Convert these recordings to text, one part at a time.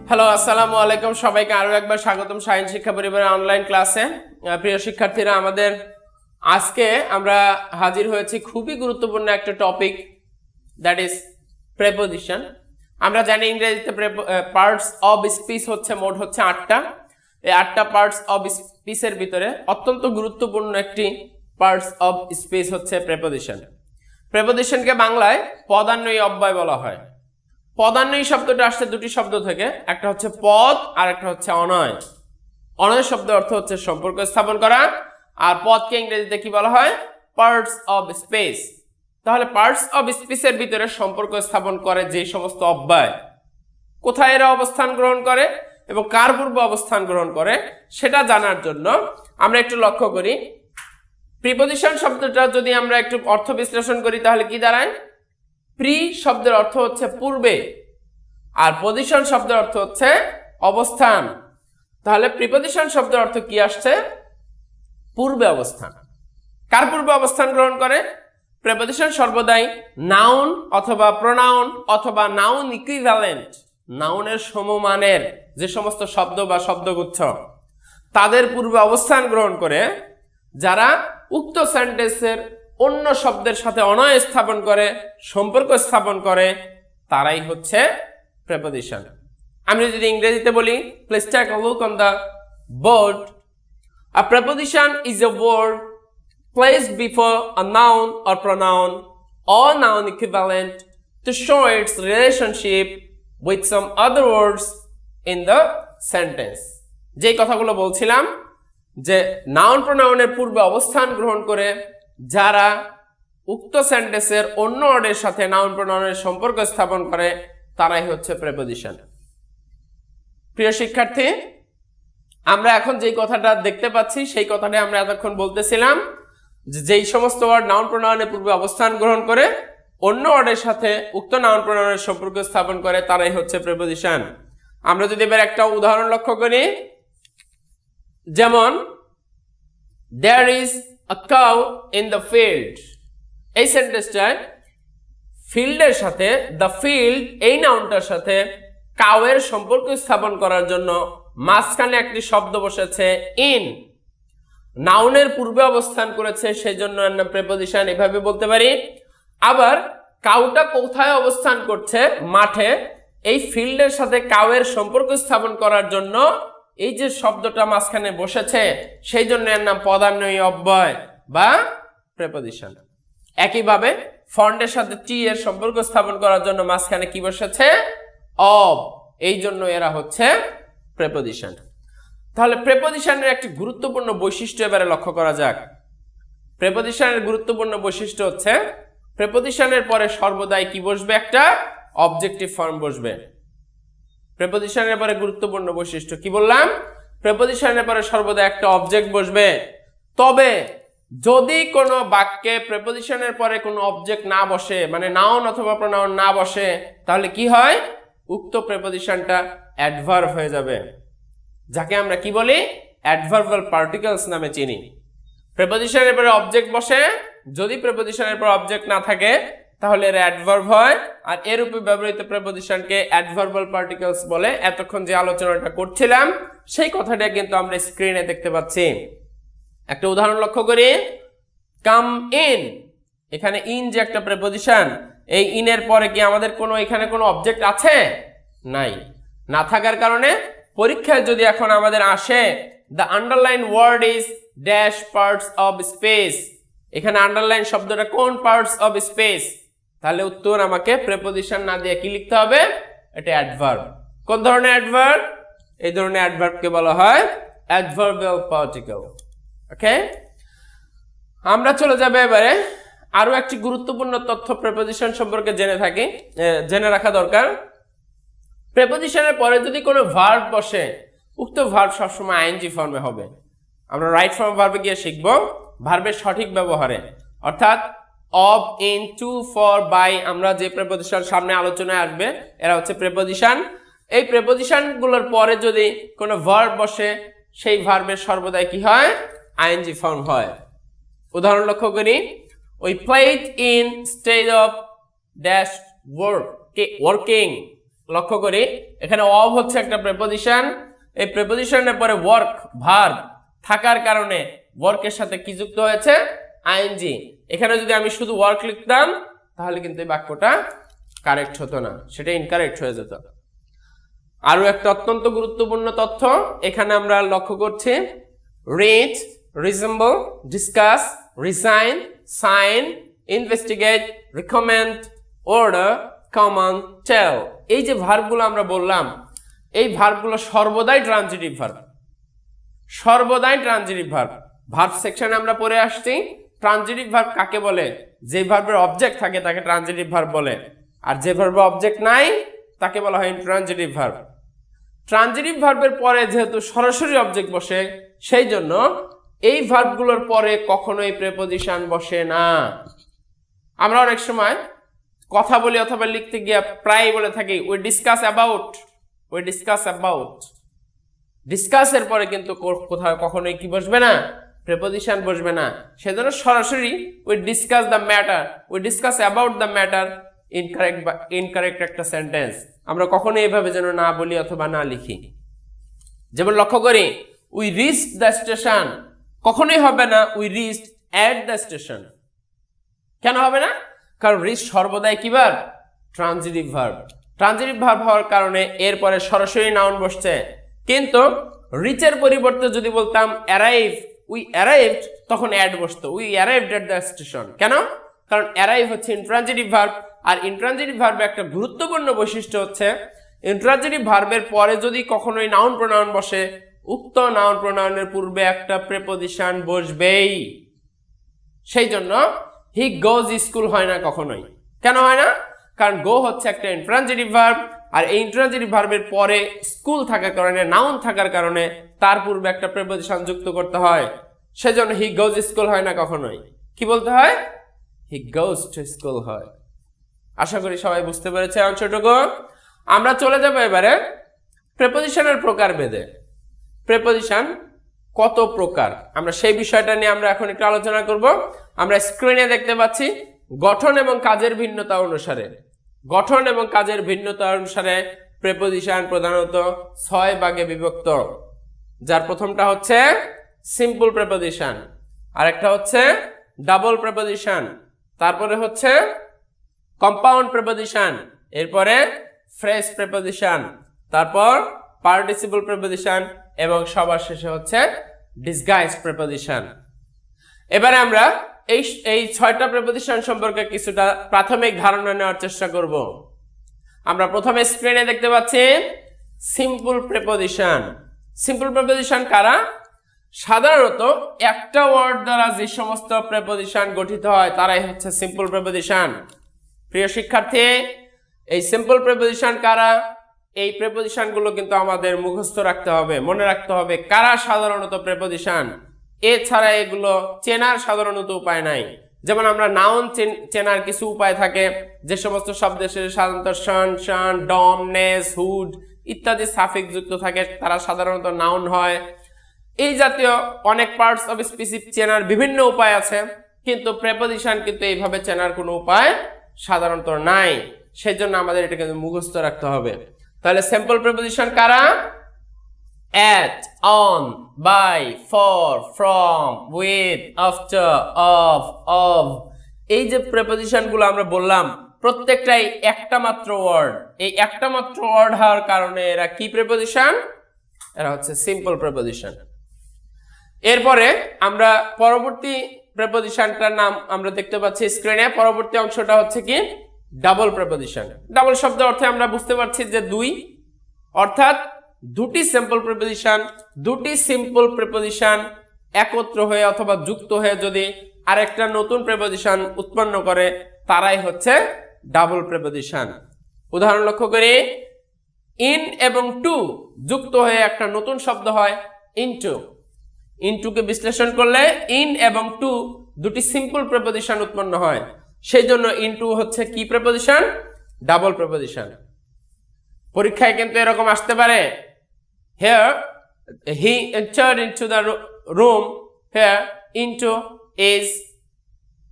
Hello, আসসালামু আলাইকুম। সবাইকে আরো একবার স্বাগতম সায়েন্স শিক্ষা পরিবারের অনলাইন ক্লাসে। প্রিয় শিক্ষার্থীরা, আমাদের আজকে আমরা হাজির হয়েছি খুবই গুরুত্বপূর্ণ একটা টপিক, দ্যাট ইজ প্রেপোজিশন। আমরা জানি ইংরেজিতে পার্টস অফ স্পিচ হচ্ছে মোট হচ্ছে 8টা। এই 8টা পার্টস অফ স্পিচের ভিতরে অত্যন্ত গুরুত্বপূর্ণ একটি পার্টস অফ স্পিচ হচ্ছে প্রেপোজিশন। প্রেপোজিশনকে বাংলায় পদান্বয়ী অব্যয় বলা হয়। পদান্বয়ী শব্দটা আসছে দুটি শব্দ থেকে, একটা হচ্ছে পদ আর একটা হচ্ছে অনয়। অনয় শব্দ অর্থ হচ্ছে সম্পর্ক স্থাপন করা, আর পদকে ইংরেজিতে কি বলা হয়? Parts of speech. তাহলে পার্টস অফ স্পিচের ভিতরে সম্পর্ক স্থাপন করে যে সমস্ত অব্যয়, কোথায় এরা অবস্থান গ্রহণ করে এবং কার পূর্বে অবস্থান গ্রহণ করে সেটা জানার জন্য আমরা একটু লক্ষ্য করি। প্রিপোজিশন শব্দটা যদি আমরা একটু অর্থ বিশ্লেষণ করি তাহলে কি দাঁড়ায়? প্রি শব্দের অর্থ হচ্ছে পূর্বে, আর পজিশন শব্দের অর্থ হচ্ছে অবস্থান। তাহলে প্রিপোজিশন শব্দের অর্থ কি আসছে? পূর্বে অবস্থান। কার পূর্বে অবস্থান গ্রহণ করে? প্রিপোজিশন সর্বদাই নাউন অথবা প্রোনাউন অথবা নাউন ইকুইভ্যালেন্ট, নাউনের সমমানের যে সমস্ত শব্দ বা শব্দগুচ্ছ তাদের পূর্বে অবস্থান গ্রহণ করে, যারা উক্ত সেন্টেন্সের অন্য শব্দের সাথে অনয় স্থাপন করে, সম্পর্ক স্থাপন করে, তারাই হচ্ছে প্রেপোজিশন। আমি যদি ইংরেজিতে বলি, please take a look on the board. A preposition is a word placed before a noun or pronoun or noun equivalent to show its relationship with some other words in the sentence. যেই কথাগুলো বলছিলাম যে noun প্রোনাউনের পূর্বে অবস্থান গ্রহণ করে যারা উক্ত সেন্টেন্সের অন্য ওয়ার্ডের সাথে নাউন প্রোনাউনের সম্পর্ক স্থাপন করে, তারাই হচ্ছে প্রেপোজিশন। প্রিয় শিক্ষার্থী, আমরা এখন যেই কথাটা দেখতে পাচ্ছি সেই কথাটা আমরা এতক্ষণ বলতেছিলাম যে যেই সমস্ত ওয়ার্ড নাউন প্রোনাউনের পূর্বে অবস্থান গ্রহণ করে অন্য ওয়ার্ডের সাথে উক্ত নাউন প্রোনাউনের সম্পর্ক স্থাপন করে, তারাই হচ্ছে প্রেপোজিশন। আমরা যদি এবার একটা উদাহরণ লক্ষ্য করি, যেমন there is a cow in the field। এই সেন্টেন্সটায় ফিল্ডের সাথে দ্য ফিল্ড এই নাউনটার সাথে কাউয়ের সম্পর্ক স্থাপন করার জন্য মাঝখানে একটি শব্দ বসেছে ইন, নাউনের পূর্বে অবস্থান করেছে, সেই জন্য এর নাম প্রেপোজিশন, এভাবে বলতে পারি। আবার কাউটা কোথায় অবস্থান করছে? মাঠে। এই ফিল্ডের সাথে কাউয়ের সম্পর্ক স্থাপন করার জন্য এই যে শব্দটা মাঝখানে বসেছে, সেই জন্য এর নাম পদান্বয়ী অব্যয় বা প্রেপোজিশন। একইভাবে ফন্টের সাথে টি এর সম্পর্ক স্থাপন করার জন্য মাঝখানে কি বসেছে? অব, এই জন্য এরা হচ্ছে প্রেপোজিশন। তাহলে প্রেপোজিশনের একটি গুরুত্বপূর্ণ বৈশিষ্ট্য এবারে লক্ষ্য করা যাক। প্রেপোজিশনের গুরুত্বপূর্ণ বৈশিষ্ট্য হচ্ছে প্রেপোজিশনের পরে সর্বদাই কি বসবে? একটা অবজেক্টিভ ফর্ম বসবে। প্রেপোজিশনের পরে গুরুত্বপূর্ণ বৈশিষ্ট্য কি বললাম? প্রেপোজিশনের পরে সর্বদা একটা অবজেক্ট বসবে। তবে যদি কোনো বাক্যে প্রেপোজিশনের পরে কোনো অবজেক্ট না বসে, মানে নাউন অথবা প্রোনাউন না বসে, তাহলে কি হয়? উক্ত প্রেপোজিশনটা অ্যাডভার্ব হয়ে যাবে, যাকে আমরা কি বলি? অ্যাডভার্বাল পার্টিকেলস নামে চিনি। প্রেপোজিশনের পরে অবজেক্ট বসে, যদি প্রেপোজিশনের পর অবজেক্ট না থাকে তাহলে এর অ্যাডভার্ব হয়, আর এর উপর ব্যবহৃত প্রেপোজিশনকে অ্যাডভার্বাল পার্টিকেলস বলে। এতক্ষণ যে আলোচনাটা করছিলাম সেই কথাটা কিন্তু আমরা স্ক্রিনে দেখতে পাচ্ছি। একটা উদাহরণ লক্ষ্য করি, কাম ইন। এখানে ইন যে একটা প্রেপোজিশন, এই ইনের পরে কি আমাদের কোনো এখানে কোনো অবজেক্ট আছে? নাই। না থাকার কারণে পরীক্ষায় যদি এখন আমাদের আসে the underline word is dash parts of speech, এখানে আন্ডারলাইন শব্দটা কোন পার্টস অফ স্পেস, তাহলে উত্তর আমাকে প্রেপোজিশন না দিয়ে কি লিখতে হবে? এটা অ্যাডভার্ব। কোন ধরনের অ্যাডভার্ব? এই ধরনের অ্যাডভার্বকে বলা হয় অ্যাডভার্বিয়াল পার্টিকেল। ওকে, আমরা চলে যাব এবারে আরো একটি গুরুত্বপূর্ণ তথ্য প্রেপোজিশন সম্পর্কে জেনে রাখা দরকার। প্রেপোজিশনের পরে যদি কোনো ভার্ব বসে, উক্ত ভার্ব সবসময় আইএনজি ফর্মে হবে। আমরা রাইট ফর্ম ভার্বে গিয়ে শিখবো ভার্বের সঠিক ব্যবহারে, অর্থাৎ of, in, to, for, by. আমরা যে প্রেপোজিশন সামনে আলোচনায় আসবে এরা হচ্ছে প্রেপোজিশন। এই প্রেপোজিশন গুলোর পরে যদি কোনো ভার্ব বসে, সেই ভার্বের সর্বদাই কি হয়? আইএনজি ফর্ম হয়। উদাহরণ লক্ষ্য করি, we played instead of dash working. লক্ষ্য করি এখানে অফ হচ্ছে একটা প্রেপোজিশন, এই প্রেপোজিশনের পরে ওয়ার্ক ভার্ব থাকার কারণে ওয়ার্কের সাথে কি যুক্ত হয়েছে, আইএনজি। এখানে যদি আমি শুধু ওয়ার্ক লিখতাম তাহলে কিন্তু এই বাক্যটা কারেক্ট হতো না, সেটা ইনকারেক্ট হয়ে যেত। আরো একটা অত্যন্ত গুরুত্বপূর্ণ তথ্য এখানে আমরা লক্ষ্য করছি, read, resemble, discuss, resign, sign, investigate, recommend, order, command, tell, এই যে ভার্বগুলো আমরা বললাম, এই ভার্বগুলো সর্বদাই ট্রানজিটিভ ভার্ব, সর্বদাই ট্রানজিটিভ ভার্ব। ভার্ব সেকশনে আমরা পড়ে আসছি ট্রানজিটিভ ভার্ব কাকে বলে, যে ভার্বের অবজেক্ট থাকে তাকে ট্রানজিটিভ ভার্ব বলে, আর যে ভার্বের অবজেক্ট নাই তাকে বলা হয় ইন্ট্রানজিটিভ ভার্ব। ট্রানজিটিভ ভার্বের পরে যেহেতু সরাসরি অবজেক্ট বসে, সেই জন্য এই ভার্বগুলোর পরে কখনোই প্রেপোজিশন বসে না। আমরা অনেক সময় কথা বলি অথবা লিখতে গিয়ে প্রায় বলে থাকি we discuss about, we discuss about. ডিসকাসের পরে কিন্তু কোথাও কখনোই কি বসবে না, প্রেপোজিশন বসবে না। সেজন্য সরাসরি we discuss the matter, we discuss about the matter incorrect একটা সেন্টেন্স, আমরা কখনোই এভাবে যেন না বলি অথবা না লিখি। যেমন লক্ষ্য করি উই রিচড দ্য স্টেশন, কখনোই হবে না we reached at the station. কেন হবে না? কারণ রিচ সর্বদাই কি verb, transitive verb. Transitive verb হওয়ার কারণে এরপরে সরাসরি নাউন বসছে। কিন্তু রিচের পরিবর্তে যদি বলতাম অ্যারাইভ, উই অ্যারাইভড, তখন অ্যাড বসতো, we arrived at the station. কেন? কারণ অ্যারাইভ হচ্ছে ইন্ট্রানজিটিভ ভার্ব, আর ইন্ট্রানজিটিভ ভার্বে একটা গুরুত্বপূর্ণ বৈশিষ্ট্য হচ্ছে ইন্ট্রানজিটিভ ভার্বের পরে যদি কখনোই নাউন প্রোনাউন বসে, উক্ত নাউন প্রোনাউনের পূর্বে একটা প্রেপোজিশন বসবেই। সেই জন্য হি গোজ স্কুল হয় না কখনোই। কেন হয় না? কারণ গো হচ্ছে একটা ইন্ট্রানজিটিভ ভার্ব, আর এই ইন্ট্রানজিটিভ ভার্বের পরে স্কুল থাকার কারণে, নাউন থাকার কারণে তার পূর্বে একটা প্রেপোজিশন যুক্ত করতে হয়। সেজন্য হি গোজ স্কুল হয় না কখনোই। কি বলতে হয়? হি গোজ টু স্কুল হয়। আশা করি সবাই বুঝতে পেরেছে অংশটুকু। আমরা চলে যাব এবারে প্রেপোজিশনের প্রকার ভেদে। প্রেপোজিশন কত প্রকার, আমরা সেই বিষয়টা নিয়ে আমরা এখন একটু আলোচনা করব। আমরা স্ক্রিনে দেখতে পাচ্ছি গঠন এবং কাজের ভিন্নতা অনুসারে, গঠন এবং কাজের ভিন্নতা অনুসারে প্রেপোজিশন প্রধানত 6 ভাগে বিভক্ত। যার প্রথমটা হচ্ছে সিম্পল প্রেপোজিশন, আরেকটা হচ্ছে ডাবল প্রেপোজিশন, তারপরে হচ্ছে কম্পাউন্ড প্রেপোজিশন, এরপরে ফ্রেজ প্রেপোজিশন, তারপর পার্টিসিপল প্রেপোজিশন এবং সবার শেষে হচ্ছে ডিসগাইজ প্রেপোজিশন। এবারে আমরা এই 6টা প্রেপোজিশন সম্পর্কে কিছুটা প্রাথমিক ধারণা নেওয়ার চেষ্টা করব। আমরা প্রথমে স্ক্রিনে দেখতে পাচ্ছি সিম্পল প্রেপোজিশন। সিম্পল প্রেপোজিশন কারা? সাধারণত একটা ওয়ার্ড দ্বারা যে সমস্ত প্রেপোজিশন গঠিত হয় তারাই হচ্ছে সিম্পল প্রেপোজিশন। প্রিয় শিক্ষার্থী, এই সিম্পল প্রেপোজিশন কারা? এই প্রেপোজিশন গুলো কিন্তু আমাদের মুখস্থ রাখতে হবে, মনে রাখতে হবে কারা সাধারণত প্রেপোজিশন। এছাড়া এগুলো চেনার সাধারণত উপায় নাই। যেমন আমরা নাউন চেনার কিছু উপায় থাকে, যে সমস্ত শব্দের শেষে সাধারণত শান, শান, ডম, নেস, হুড ইত্যাদি সাফিক্স যুক্ত থাকে তারা সাধারণত নাউন হয়। এই জাতীয় অনেক পার্টস অফ স্পিচ চেনার বিভিন্ন উপায় আছে, কিন্তু প্রেপোজিশন কিন্তু এইভাবে চেনার কোনো উপায় সাধারণত নাই। সেজন্য আমাদের এটা কিন্তু মুখস্থ রাখতে হবে। তাহলে সিম্পল প্রেপোজিশন কারা? at, on, by, for, from, with, after, of। এই যে প্রেপোজিশন গুলো আমরা বললাম প্রত্যেকটাই একটা মাত্র ওয়ার্ড। এই একটা মাত্র ওয়ার্ড হওয়ার কারণে এরা কি প্রেপোজিশন? এরা হচ্ছে সিম্পল প্রেপোজিশন। এরপরে আমরা পরবর্তী প্রেপোজিশনটার নাম আমরা দেখতে পাচ্ছি স্ক্রিনে। পরবর্তী অংশটা হচ্ছে কি ডাবল প্রেপোজিশন। ডাবল শব্দ অর্থে আমরা বুঝতে পারছি যে দুই, অর্থাৎ দুটি সিম্পল প্রেপোজিশন একত্র হয়ে অথবা যুক্ত হয়ে যদি আরেকটা নতুন প্রেপোজিশন উৎপন্ন করে তারাই হচ্ছে ডাবল প্রেপোজিশন। উদাহরণ লক্ষ্য করি, ইন এবং টু যুক্ত হয়ে একটা নতুন শব্দ হয় ইনটু। ইনটুকে বিশ্লেষণ করলে ইন এবং টু দুটি সিম্পল প্রেপোজিশন উৎপন্ন হয়, সেই জন্য ইনটু হচ্ছে কি প্রেপোজিশন? Double preposition. পরীক্ষায় কিন্তু এরকম আসতে পারে, here he entered into the room, here into is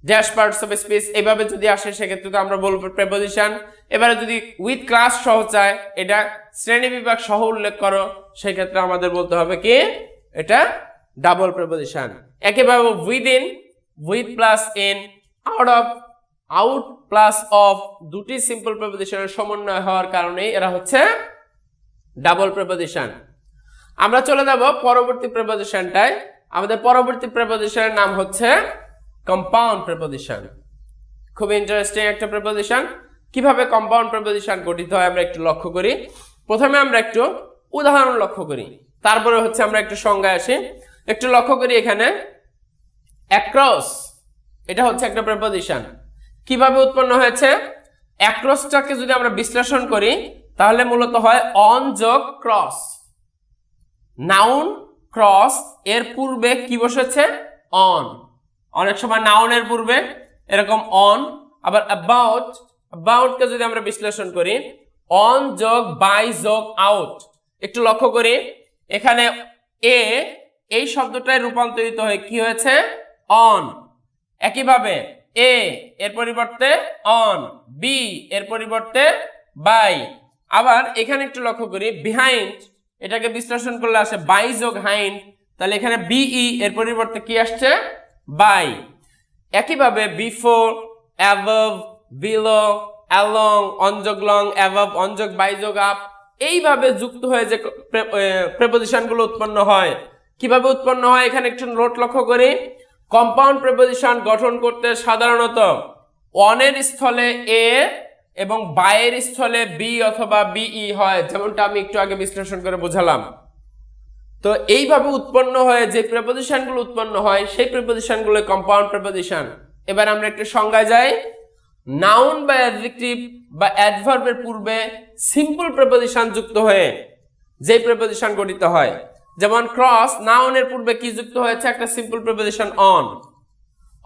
dash parts of speech এইভাবে যদি আসে সেক্ষেত্রে তো আমরা বলবো প্রেপোজিশন। এবারে যদি উইথ ক্লাস সহ চায়, এটা শ্রেণী বিভাগ সহ উল্লেখ করো, সেক্ষেত্রে আমাদের বলতে হবে কি এটা ডাবল প্রেপোজিশন। একইভাবে within, with plus in, out of, out plus of, দুটি সিম্পল প্রেপোজিশনের সমন্বয় হওয়ার কারণে এরা হচ্ছে ডাবল প্রেপোজিশন। আমরা চলে যাব পরবর্তী প্রেপোজিশনটায়। আমাদের পরবর্তী প্রেপোজিশনের নাম হচ্ছে কম্পাউন্ড প্রেপোজিশন। খুব ইন্টারেস্টিং একটা প্রেপোজিশন। কিভাবে কম্পাউন্ড প্রেপোজিশন গঠিত হয় আমরা একটু লক্ষ্য করি। প্রথমে আমরা একটু উদাহরণ লক্ষ্য করি, তারপরে হচ্ছে আমরা একটু সংজ্ঞায় আসি। একটু লক্ষ্য করি এখানে অ্যাক্রস, এটা হচ্ছে একটা প্রেপোজিশন। কিভাবে উৎপন্ন হয়েছে? অ্যাক্রসটাকে যদি আমরা বিশ্লেষণ করি তাহলে মূলত হয় অন যোগ ক্রস। নাউন ক্রস এর পূর্বে কি বসেছে? অন। অনেক সময় নাউনের পূর্বে এরকম অন। আবার অ্যাবাউট, অ্যাবাউটকে যদি আমরা বিশ্লেষণ করি অন যোগ বাই যোগ আউট। একটু লক্ষ্য করি এখানে এ এই শব্দটায় রূপান্তরিত হয়ে কি হয়েছে? অন। একইভাবে এ এর পরিবর্তে অন, বি এর পরিবর্তে বাই। আবার এখানে একটু লক্ষ্য করি বিহাইন্ড, এটাকে বিশ্লেষণ করলে আসে বাই যোগ হাইন্ড, তাহলে এখানে বিই এর পরিবর্তে কি আসছে? বাই। একইভাবে বিফোর, অ্যাবভ, বিলো, অ্যালং, অনযোগ লং, অ্যাবভ, অনযোগ বাই যোগ আপ, এইভাবে যুক্ত হয়ে যে প্রেপোজিশনগুলো উৎপন্ন হয়। কিভাবে উৎপন্ন হয় এখানে একটু নোট লক্ষ্য করি। কম্পাউন্ড প্রেপোজিশন গঠন করতে সাধারণত অনের স্থলে এ এবং বাইয়ের স্থলে বি অথবা বিই হয়, যেমনটা আমি একটু আগে বিশ্লেষণ করে বোঝালাম। তো এইভাবে উৎপন্ন হয়ে যে প্রেপোজিশনগুলো উৎপন্ন হয় সেই প্রেপোজিশনগুলো কম্পাউন্ড প্রেপোজিশন। এবার আমরা একটু সংজ্ঞায় যাই। নাউন বা অ্যাডজেক্টিভ বা অ্যাডভার্বের পূর্বে সিম্পল প্রেপোজিশন যুক্ত হয়ে যে প্রেপোজিশন গঠিত হয়, যেমন ক্রস, নাউনের পূর্বে কি যুক্ত হয়েছে? একটা সিম্পল প্রেপোজিশন অন।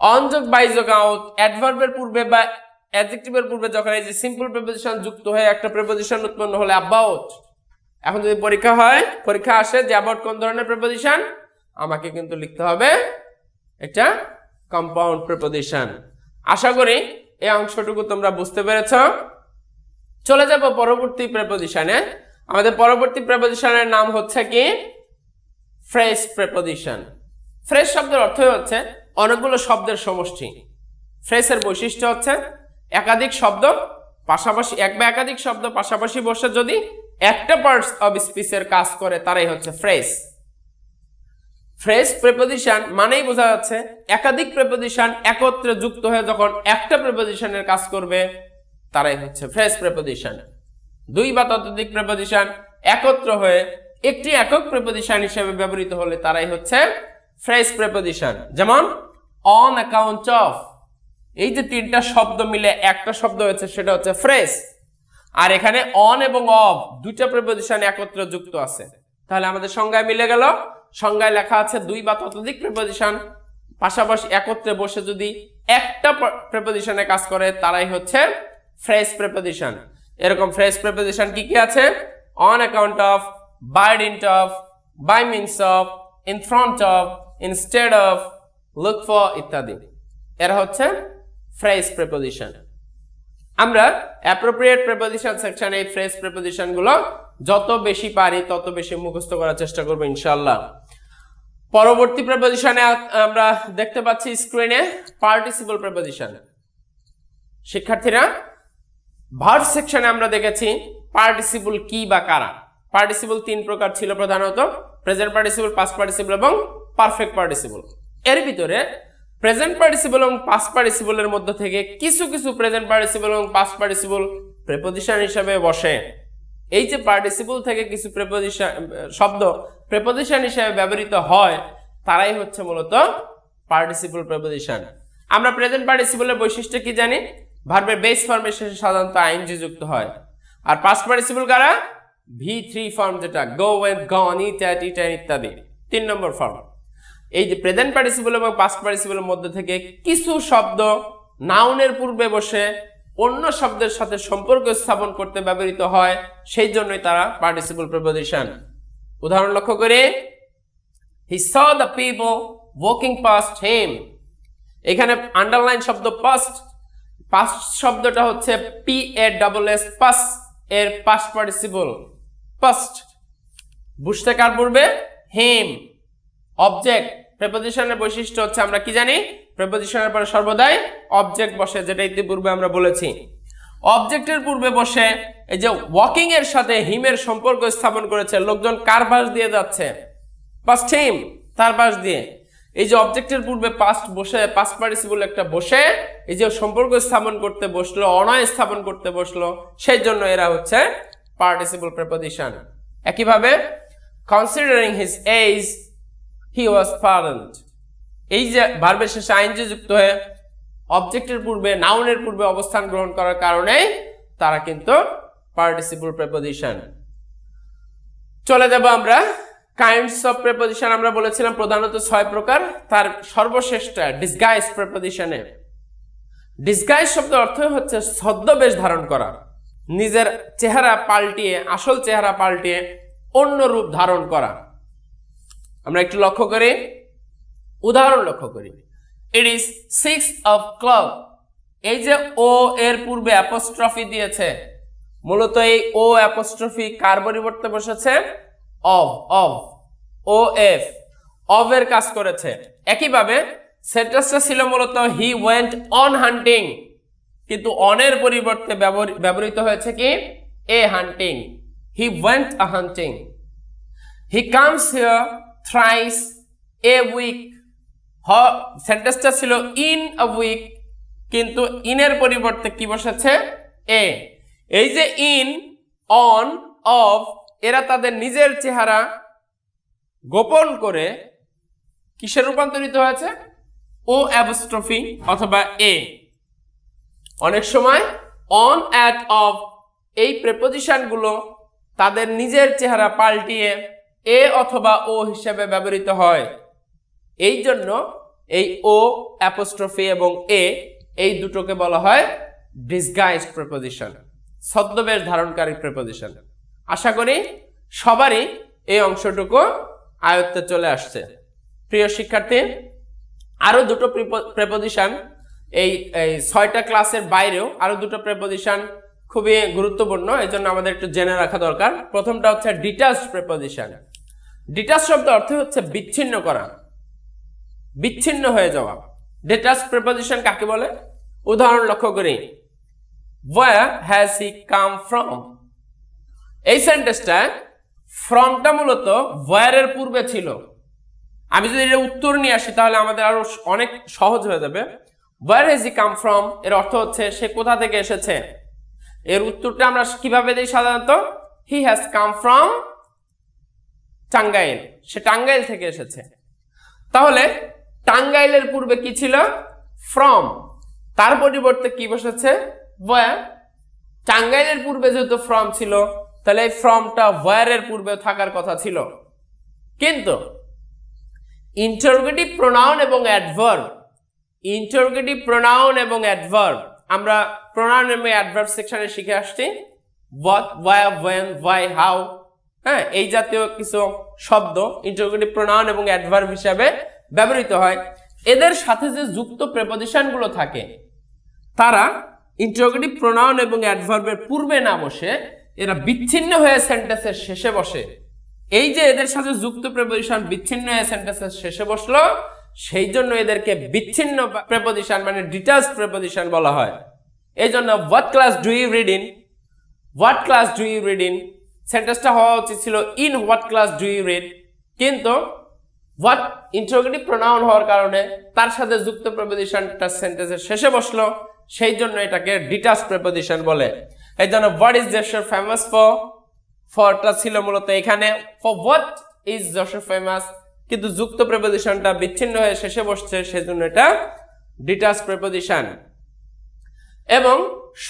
অন যোগ বাই যোগ আউট, অ্যাডভার্বের পূর্বে বা অ্যাডজেক্টিভের পূর্বে যখন এই যে সিম্পল প্রেপোজিশন যুক্ত হয়ে একটা প্রেপোজিশন উৎপন্ন হলে অ্যাবাউট। এখন যদি পরীক্ষা হয়, পরীক্ষা আসে যে অ্যাবাউট কোন ধরনের প্রেপোজিশন, আমাকে কিন্তু লিখতে হবে এটা কম্পাউন্ড প্রেপোজিশন। আশা করি এই অংশটুকু তোমরা বুঝতে পেরেছ। চলে যাব পরবর্তী প্রেপোজিশনে। আমাদের পরবর্তী প্রেপোজিশনের নাম হচ্ছে কি ফ্রেজ প্রেপোজিশন। ফ্রেজ শব্দের অর্থ হচ্ছে অনেকগুলো শব্দের সমষ্টি। ফ্রেজের বৈশিষ্ট্য হচ্ছে একাধিক শব্দ পাশাপাশি, এক বা একাধিক শব্দ পাশাপাশি বসে যদি একটা পার্টস অফ স্পিচের কাজ করে তারাই হচ্ছে ফ্রেজ। ফ্রেজ প্রেপোজিশন মানেই বোঝা যাচ্ছে একাধিক প্রেপোজিশন একত্রে যুক্ত হয়ে যখন একটা প্রেপোজিশনের কাজ করবে তারাই হচ্ছে ফ্রেজ প্রেপোজিশন। দুই বা ততোধিক প্রেপোজিশন একত্র হয়ে একটি একক প্রেপোজিশন হিসেবে ব্যবহৃত হলে তারাই হচ্ছে ফ্রেজ প্রেপোজিশন। যেমন অন অ্যাকাউন্ট অফ, এই যে তিনটা শব্দ মিলে একটা শব্দ হয়েছে সেটা হচ্ছে ফ্রেজ। আর এখানে অন এবং অফ দুইটা প্রেপোজিশন একত্রে যুক্ত আছে, তাহলে আমাদের সংজ্ঞায় মিলে গেল। সংজ্ঞায় লেখা আছে দুই বা ততোধিক প্রেপোজিশন পাশাপাশি একত্রে বসে যদি একটা প্রেপোজিশনে কাজ করে তারাই হচ্ছে ফ্রেজ প্রেপোজিশন। এরকম ফ্রেজ প্রেপোজিশন কি কি আছে? On account of, by dint of, by means of, in front of, instead of, look for ইত্যাদি। এরা হচ্ছে ফ্রেজ প্রেপোজিশন। আমরা অ্যাপ্রোপ্রিয়েট প্রেপোজিশন সেকশনে এই ফ্রেজ প্রেপোজিশন গুলো যত বেশি পারি তত বেশি মুখস্থ করার চেষ্টা করব ইনশাআল্লাহ। পরবর্তী প্রেপোজিশনে আমরা দেখতে পাচ্ছি স্ক্রিনে পার্টিসিপল প্রেপোজিশন। শিক্ষার্থীরা ভার্ব সেকশনে আমরা দেখেছি পার্টিসিপল কি বা কারা। পার্টিসিপল তিন প্রকার ছিল প্রধানত, প্রেজেন্ট পার্টিসিপল, পাস্ট পার্টিসিপল এবং পারফেক্ট পার্টিসিপল। এর ভিতরে প্রেজেন্ট পার্টিসিপল এবং পাস্ট পার্টিসিপলের মধ্যে থেকে কিছু কিছু প্রেজেন্ট পার্টিসিপল এবং পাস্ট পার্টিসিপল প্রেপোজিশন হিসেবে বসে। এই যে পার্টিসিপল থেকে কিছু প্রেপোজিশন শব্দ প্রেপোজিশন হিসেবে ব্যবহৃত হয় তারাই হচ্ছে মূলত পার্টিসিপল প্রেপোজিশন। আমরা প্রেজেন্ট পার্টিসিপলের বৈশিষ্ট্য কি জানি? ভার্বের বেস ফর্মের শেষে সাধারণত আইএনজি যুক্ত হয়। আর পাস্ট পার্টিসিপল কারা? V3 ফর্ম, যেটা গো, ওয়েন্ট, গন, ইট, এট, ইটেন ইত্যাদি, 3 নম্বর ফর্ম। এই যে প্রেজেন্ট পার্টিসিপল এবং পাস্ট পার্টিসিপলের মধ্যে থেকে কিছু শব্দ নাউনের পূর্বে বসে অন্য শব্দের সাথে সম্পর্ক স্থাপন করতে ব্যবহৃত হয়, সেই জন্যই তারা পার্টিসিপল প্রেপোজিশন। উদাহরণ লক্ষ্য করে, হি saw the people walking past him. এখানে আন্ডারলাইন শব্দ পাস্ট, পাস্ট শব্দটা হচ্ছে PASS, পাস এর পাস্ট পার্টিসিপল পাস্ট। বুঝতে কার পূর্বে? হিম। অবজেক্ট, প্রেপোজিশনের বৈশিষ্ট্য হচ্ছে আমরা কি জানি? প্রেপোজিশনের পরে সর্বদাই অবজেক্ট বসে, যেটা ইতিপূর্বে আমরা বলেছি। অবজেক্টের পূর্বে বসে এই যে ওয়াকিং এর সাথে হিমের সম্পর্ক স্থাপন করেছে। লোকজন কার পাশ দিয়ে যাচ্ছে? পাস্ট হিম, তার পাশ দিয়ে। এই যে অবজেক্টের পূর্বে পাস্ট বসে, পাস্ট পার্টিসিপল একটা বসে এই যে সম্পর্ক স্থাপন করতে বসলো, অনয় স্থাপন করতে বসলো, সেই জন্য এরা হচ্ছে পার্টিসিপল প্রেপোজিশন। একইভাবে কনসিডারিং হিজ এজ হি ওয়াজ প্যারেন্ট, এই যে ভার্বের শেষে আইএনজি যুক্ত হয়ে অবজেক্টের পূর্বে, নাউনের পূর্বে অবস্থান গ্রহণ করার কারণে তারা কিন্তু পার্টিসিপল প্রেপোজিশন। চলে যাব আমরা কাইন্ডস অফ প্রেপোজিশন। আমরা বলেছিলাম প্রধানত 6 প্রকার, তার সর্বশ্রেষ্ঠ ডিসগাইজ প্রেপোজিশনে। ডিসগাইজ শব্দ অর্থ হচ্ছে ছদ্মবেশ ধারণ করা, নিজের চেহারা পাল্টিয়ে, আসল চেহারা পাল্টিয়ে অন্য রূপ ধারণ করা। আমরা একটু লক্ষ্য করি, উদাহরণ লক্ষ্য করি। ইট ইজ 6 o'clock, এই যে ও এর পূর্বে অ্যাপোস্ট্রফি দিয়েছে, মূলত এই ও অ্যাপোস্ট্রফি কার পরিবর্তে বসেছে? Of, of, O F, of এর কাজ করেছে। একইভাবে সেন্টেন্সটা ছিল মূলত হি ওয়েন্ট অন হান্টিং, কিন্তু অনের পরিবর্তে ব্যবহৃত হয়েছে কি? A hunting, he went a hunting. He comes here thrice a week, সেন্টেন্সটা ছিল ইন আ উইক, কিন্তু ইনের পরিবর্তে কি বসেছে? এ। এই যে ইন, অন, অফ, এরা তাদের নিজের চেহারা গোপন করে কিসে রূপান্তরিত হয়েছে? ও অ্যাপোস্ট্রফি অথবা এ। অনেক সময় অন, অ্যাট, অফ এই প্রেপোজিশনগুলো তাদের নিজের চেহারা পাল্টিয়ে এ অথবা ও হিসেবে ব্যবহৃত হয়। এই জন্য এই ও অ্যাপোস্ট্রফি এবং এ, এই দুটোকে বলা হয় ডিসগাইজ প্রেপোজিশন, ছদ্মবেশ ধারণকারী প্রেপোজিশন। আশা করি সবারই এই অংশটুকু আয়ত্তে চলে আসছে। প্রিয় শিক্ষার্থী, আরো দুটো প্রেপোজিশন, এই 6টা ক্লাসের বাইরেও আরো দুটো প্রেপোজিশন খুবই গুরুত্বপূর্ণ, এই জন্য আমাদের একটু জেনে রাখা দরকার। প্রথমটা হচ্ছে ডিটাচড প্রেপোজিশন। ডিটাচ শব্দ অর্থ হচ্ছে বিচ্ছিন্ন করা, বিচ্ছিন্ন হয়ে যাওয়া। ডিটাচড প্রেপোজিশন কাকে বলে? উদাহরণ লক্ষ্য করি। Where has he come from? এই সেন্টেন্সটা ফ্রমটা মূলত where এর পূর্বে ছিল। আমি যদি এর উত্তর নিয়ে আসি তাহলে আমাদের আরো অনেক সহজ হয়ে যাবে। Where has he come from এর অর্থ হচ্ছে সে কোথা থেকে এসেছে। এর উত্তরটা আমরা কিভাবে দিই সাধারণত? He has come from Tangail, সে টাঙ্গাইল থেকে এসেছে। তাহলে টাঙ্গাইলের পূর্বে কি ছিল? ফ্রম, তার পরিবর্তে কি বসেছে? where। টাঙ্গাইলের পূর্বে যেহেতু ফ্রম ছিল, তাহলে এই ফ্রমটা where এর পূর্বে থাকার কথা ছিল। কিন্তু ইন্টারোগেটিভ প্রোনাউন এবং অ্যাডভার্ব, ইন্টারোগেটিভ প্রোনাউন এবং অ্যাডভার্ব আমরা প্রোনাউন এবং অ্যাডভার্ব সেকশনে শিখে আসছি। what, where, when, why, how, হ্যাঁ, এই জাতীয় কিছু শব্দ ইন্টারোগেটিভ প্রোনাউন এবং অ্যাডভার্ব হিসাবে ব্যবহৃত হয়। এদের সাথে যে যুক্ত প্রেপোজিশনগুলো থাকে তারা ইন্টারোগেটিভ প্রোনাউন এবং অ্যাডভার্বের পূর্বে না বসে এরা বিচ্ছিন্ন হয়ে সেন্টেন্সের শেষে বসে। এই যে এদের সাথে যুক্ত প্রেপোজিশন বিচ্ছিন্ন হয়ে সেন্টেন্সের শেষে বসলো, সেই জন্য এদেরকে বিচ্ছিন্ন প্রেপোজিশন মানে ডিটাচড প্রেপোজিশন বলা হয়। এই জন্য what class do you read in, what class do you read in সেন্টেন্সটা হওয়া উচিত ছিল in what class do you read, কিন্তু হোয়াট ইন্টারোগেটিভ প্রোনাউন হওয়ার কারণে তার সাথে যুক্ত প্রেপোজিশনটা সেন্টেন্সের শেষে বসলো, সেই জন্য এটাকে ডিটাচড প্রেপোজিশন বলে। এই জন্য what is Jessore famous for, ফরটা ছিল মূলত এখানে for what is Jessore famous, কিন্তু যুক্ত প্রেপোজিশনটা বিচ্ছিন্ন হয়ে শেষে বসছে, সেজন্য এটা ডিটাচড প্রেপোজিশন। এবং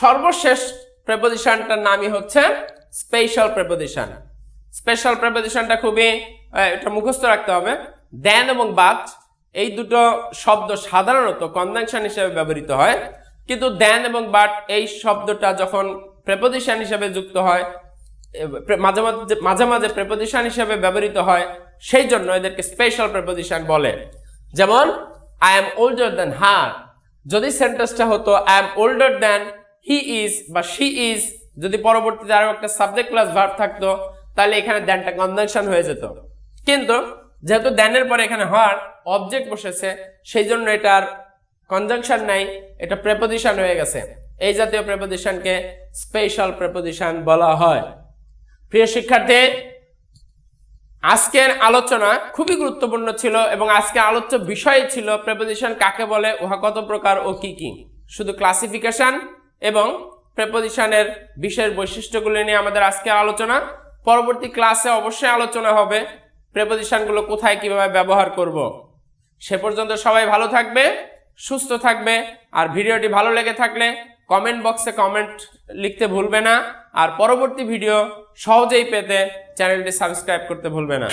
সর্বশেষ প্রেপোজিশনটার নামই হচ্ছে স্পেশাল প্রেপোজিশন। স্পেশাল প্রেপোজিশনটা খুবই এটা মুখস্থ রাখতে হবে। দেন এবং বাট এই দুটো শব্দ সাধারণত কনজাংশন হিসেবে ব্যবহৃত হয়, কিন্তু দেন এবং বাট এই শব্দটা যখন প্রেপোজিশন হিসেবে যুক্ত হয়, মাঝে মাঝে প্রেপোজিশন হিসেবে ব্যবহৃত হয়, সেই জন্য এদেরকে স্পেশাল প্রেপোজিশন বলে। যেমন আই এম ওল্ডার দ্যান হার। যদি সেন্টেন্সটা হতো I am older than he is বা শি ইজ, যদি পরবর্তীতে আরো একটা সাবজেক্ট প্লাস ভার্ব থাকতো তাহলে এখানে দ্যানটা কনজাংশন হয়ে যেত। কিন্তু যেহেতু দ্যানের পরে এখানে হার অবজেক্ট বসেছে, সেই জন্য এটার কনজাংশন নাই, এটা প্রেপোজিশন হয়ে গেছে। এই জাতীয় প্রেপোজিশনকে স্পেশাল প্রেপোজিশন বলা হয়। প্রিয় শিক্ষার্থী, আজকের আলোচনা খুবই গুরুত্বপূর্ণ ছিল এবং আজকে আলোচ্য বিষয় ছিল প্রেপোজিশন কাকে বলে, উহা কত প্রকার ও কি কি। শুধু ক্লাসিফিকেশন এবং প্রেপোজিশনের বিশেষ বৈশিষ্ট্যগুলো নিয়ে আমাদের আজকের আলোচনা। পরবর্তী ক্লাসে অবশ্যই আলোচনা হবে প্রেপোজিশনগুলো কোথায় কিভাবে ব্যবহার করব। সে পর্যন্ত সবাই ভালো থাকবে, সুস্থ থাকবে। আর ভিডিওটি ভালো লেগে থাকলে কমেন্ট বক্সে কমেন্ট লিখতে ভুলবে না। আর পরবর্তী ভিডিও সহজেই পেতে চ্যানেলটি সাবস্ক্রাইব করতে ভুলবে না।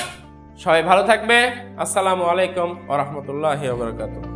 সবাই ভালো থাকবে। আসসালামু আলাইকুম ওয়া রাহমাতুল্লাহি ওয়া বারাকাতুহু।